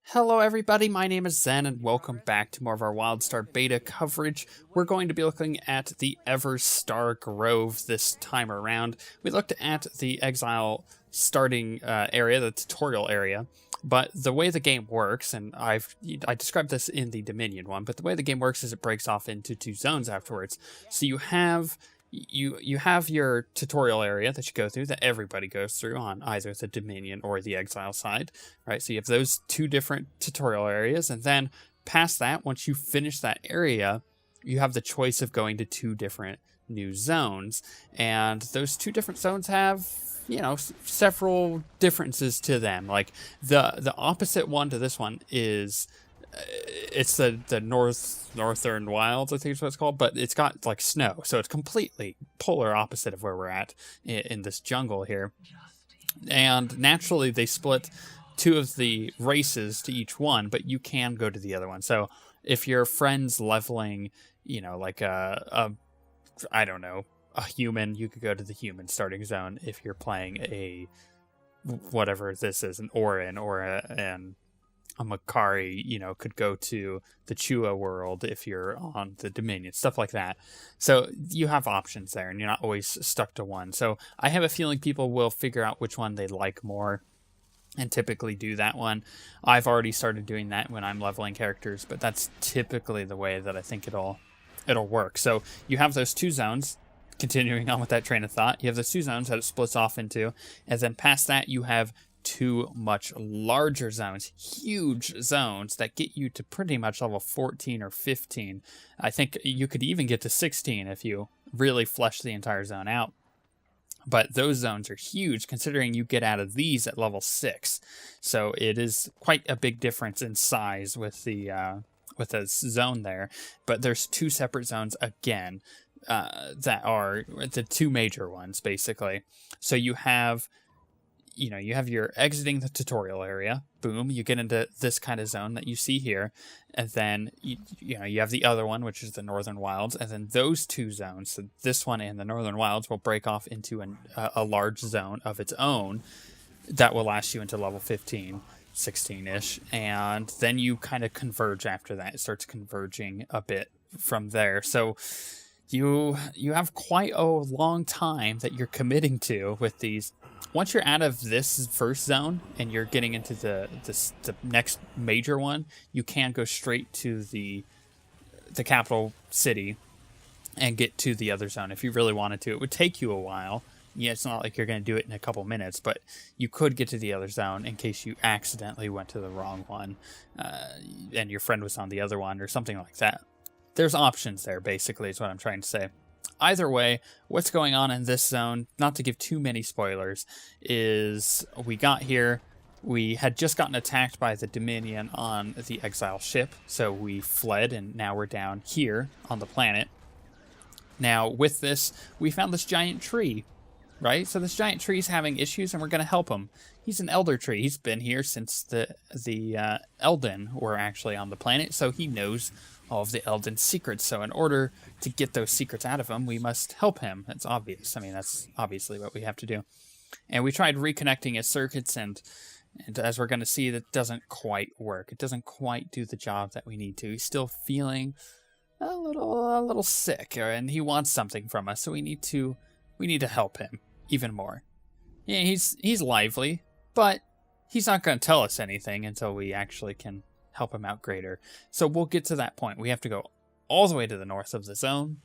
Hello everybody, my name is Zen and welcome back to more of our Wildstar beta coverage. We're going to be looking at the Everstar Grove this time around. We looked at the Exile starting area, the tutorial area, but the way the game works, and I described this in the Dominion one, but the way the game works is it breaks off into two zones afterwards. So you have your tutorial area that you go through, that everybody goes through on either the Dominion or the Exile side, right? So you have those two different tutorial areas, and then past that, once you finish that area, you have the choice of going to two different new zones, and those two different zones have, you know, several differences to them. Like the opposite one to this one is it's the northern wilds, I think is what it's called, but it's got like snow, so it's completely polar opposite of where we're at in this jungle here. And naturally they split two of the races to each one, but you can go to the other one. So if your friend's leveling, you know, like I don't know, a human, you could go to the human starting zone. If you're playing a whatever this is, an Orin or a Makari, you know, could go to the Chua world if you're on the Dominion, stuff like that. So you have options there, and you're not always stuck to one. So I have a feeling people will figure out which one they like more and typically do that one. I've already started doing that when I'm leveling characters, but that's typically the way that I think it'll work. So you have those two zones. Continuing on with that train of thought, you have the two zones that it splits off into, and then past that you have two much larger zones, huge zones that get you to pretty much level 14 or 15. I think you could even get to 16 if you really flesh the entire zone out. But those zones are huge considering you get out of these at level 6. So it is quite a big difference in size with the zone there. But there's two separate zones again that are the two major ones basically. So you have your exiting the tutorial area, boom, you get into this kind of zone that you see here, and then you have the other one, which is the Northern Wilds, and then those two zones, so this one and the Northern Wilds, will break off into a large zone of its own that will last you into level 15, 16-ish, and then you kind of converge after that. It starts converging a bit from there. So you have quite a long time that you're committing to with these. Once you're out of this first zone and you're getting into the next major one, you can go straight to the capital city and get to the other zone if you really wanted to. It would take you a while. Yeah, it's not like you're going to do it in a couple minutes, but you could get to the other zone in case you accidentally went to the wrong one and your friend was on the other one or something like that. There's options there, basically, is what I'm trying to say. Either way, what's going on in this zone, not to give too many spoilers, is we got here, we had just gotten attacked by the Dominion on the Exile ship, so we fled, and now we're down here on the planet. Now, with this, we found this giant tree, right? So this giant tree is having issues, and we're going to help him. He's an elder tree. He's been here since the Elden were actually on the planet, so he knows all of the Elden secrets. So in order to get those secrets out of him, we must help him. That's obvious. I mean, that's obviously what we have to do. And we tried reconnecting his circuits, and as we're going to see, that doesn't quite work. It doesn't quite do the job that we need to. He's still feeling a little sick, and he wants something from us. So we need to help him even more. Yeah, he's lively, but he's not going to tell us anything until we actually can help him out greater. So we'll get to that point. We have to go all the way to the north of the zone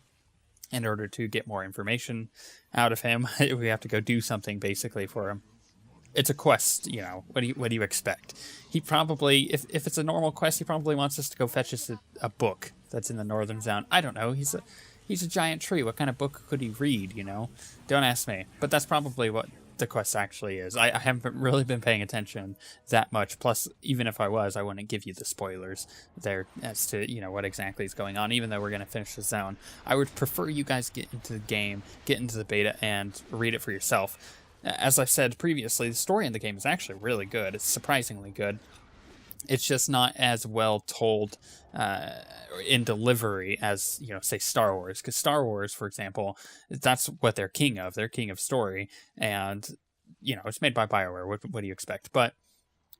in order to get more information out of him. We have to go do something basically for him. It's a quest, you know. What do you expect? He probably, if it's a normal quest, he probably wants us to go fetch us a book that's in the northern zone. I don't know. He's a giant tree. What kind of book could he read, you know? Don't ask me. But that's probably what the quest actually is. I haven't really been paying attention that much. Plus, even if I was, I wouldn't give you the spoilers there as to, you know, what exactly is going on, even though we're going to finish the zone. I would prefer you guys get into the game, get into the beta, and read it for yourself. As I said previously, the story in the game is actually really good. It's surprisingly good. It's just not as well told in delivery as, say Star Wars. Because Star Wars, for example, that's what they're king of. They're king of story. And, it's made by BioWare. What do you expect? But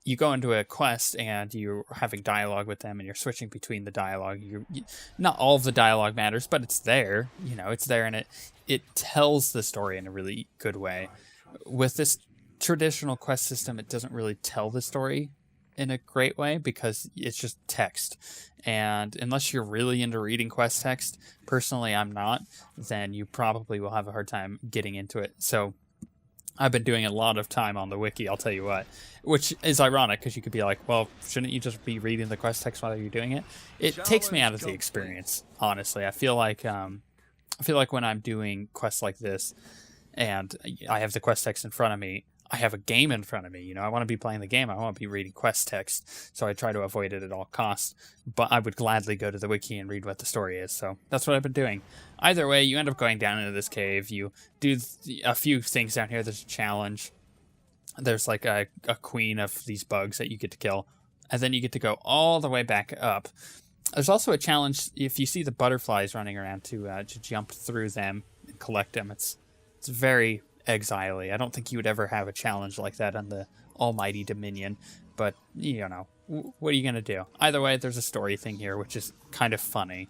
you go into a quest and you're having dialogue with them and you're switching between the dialogue. Not all of the dialogue matters, but it's there. It's there, and it tells the story in a really good way. With this traditional quest system, it doesn't really tell the story in a great way because it's just text. And unless you're really into reading quest text, personally I'm not, then you probably will have a hard time getting into it. So I've been doing a lot of time on the wiki, I'll tell you what, which is ironic because you could be like, well, shouldn't you just be reading the quest text while you're doing it? It takes me out of the experience, honestly. I feel like when I'm doing quests like this and I have the quest text in front of me, I have a game in front of me. I want to be playing the game. I want to be reading quest text, so I try to avoid it at all costs. But I would gladly go to the wiki and read what the story is, so that's what I've been doing. Either way, you end up going down into this cave. You do a few things down here. There's a challenge. There's like a queen of these bugs that you get to kill, and then you get to go all the way back up. There's also a challenge if you see the butterflies running around to jump through them and collect them. It's very Exile-y. I don't think you would ever have a challenge like that on the almighty Dominion, but what are you gonna do? Either way, there's a story thing here, which is kind of funny.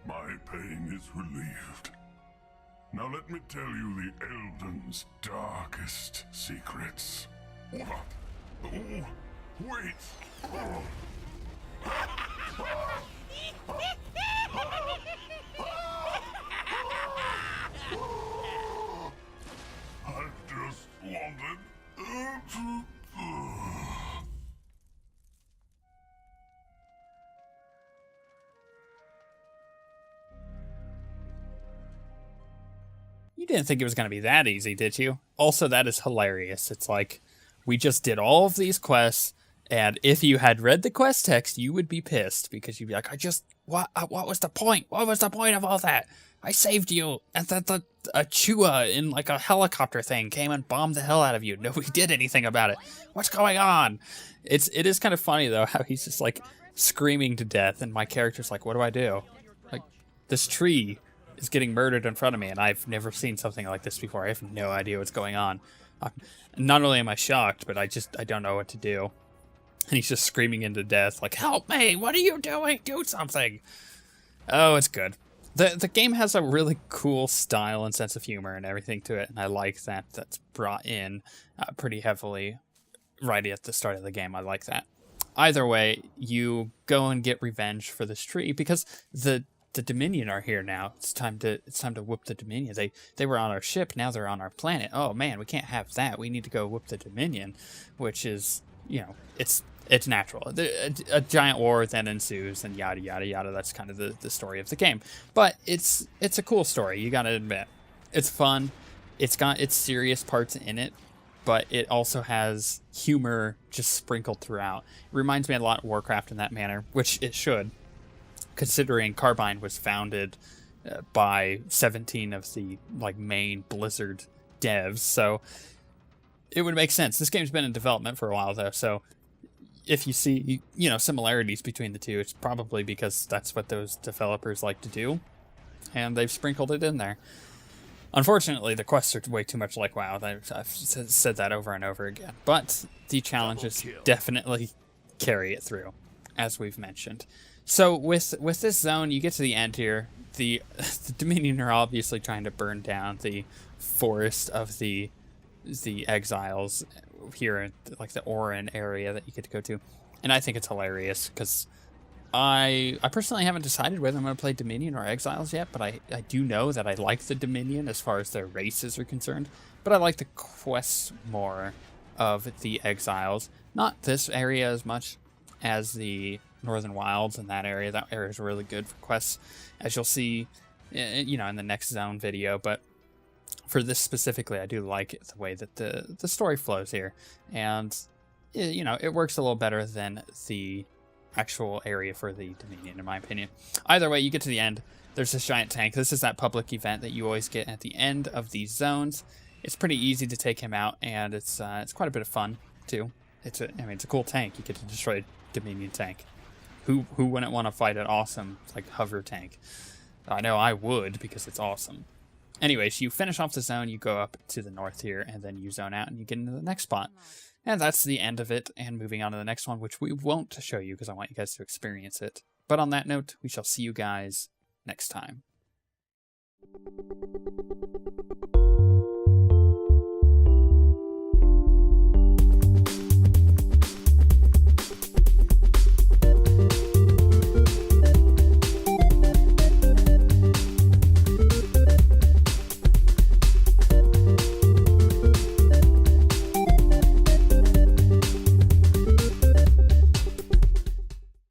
My pain is relieved. Now let me tell you the Elden's darkest secrets. Oh, wait! I just wanted to... You didn't think it was going to be that easy, did you? Also, that is hilarious. It's like, we just did all of these quests, and if you had read the quest text, you would be pissed, because you'd be like, what was the point? What was the point of all that? I saved you, and a Chua in like a helicopter thing came and bombed the hell out of you. Nobody did anything about it. What's going on? It is kind of funny, though, how he's just like screaming to death, and my character's like, what do I do? Like, this tree is getting murdered in front of me, and I've never seen something like this before. I have no idea what's going on. Not only am I shocked, but I don't know what to do. And he's just screaming into death, like, help me, what are you doing? Do something. Oh, it's good. The game has a really cool style and sense of humor and everything to it, and I like that that's brought in pretty heavily right at the start of the game. I like that. Either way, you go and get revenge for this tree, because the Dominion are here now. It's time to whoop the Dominion. They were on our ship, now they're on our planet. Oh man, we can't have that. We need to go whoop the Dominion, which is, it's natural. A giant war then ensues, and yada yada yada. That's kind of the story of the game. But it's a cool story, you gotta admit. It's fun. It's got its serious parts in it, but it also has humor just sprinkled throughout. It reminds me a lot of Warcraft in that manner, which it should, considering Carbine was founded by 17 of the main Blizzard devs, so it would make sense. This game's been in development for a while, though, so if you see similarities between the two, it's probably because that's what those developers like to do, and they've sprinkled it in there. Unfortunately, the quests are way too much like WoW. I've said that over and over again, but the challenges definitely carry it through, as we've mentioned. So with this zone, you get to the end here. The Dominion are obviously trying to burn down the forest of the exiles here in the Orin area that you get to go to, and I think it's hilarious because I personally haven't decided whether I'm going to play Dominion or Exiles yet, but I do know that I like the Dominion as far as their races are concerned, but I like the quests more of the Exiles. Not this area as much as the Northern Wilds and that area. That area is really good for quests, as you'll see, in the next zone video, but for this specifically, I do like the way that the story flows here, and it works a little better than the actual area for the Dominion, in my opinion. Either way, you get to the end. There's this giant tank. This is that public event that you always get at the end of these zones, It's pretty easy to take him out, and it's quite a bit of fun too. It's a cool tank. You get to destroy a Dominion tank. Who wouldn't want to fight an awesome like hover tank? I know I would, because it's awesome. Anyways, you finish off the zone, you go up to the north here, and then you zone out and you get into the next spot. And that's the end of it, and moving on to the next one, which we won't show you because I want you guys to experience it. But on that note, we shall see you guys next time.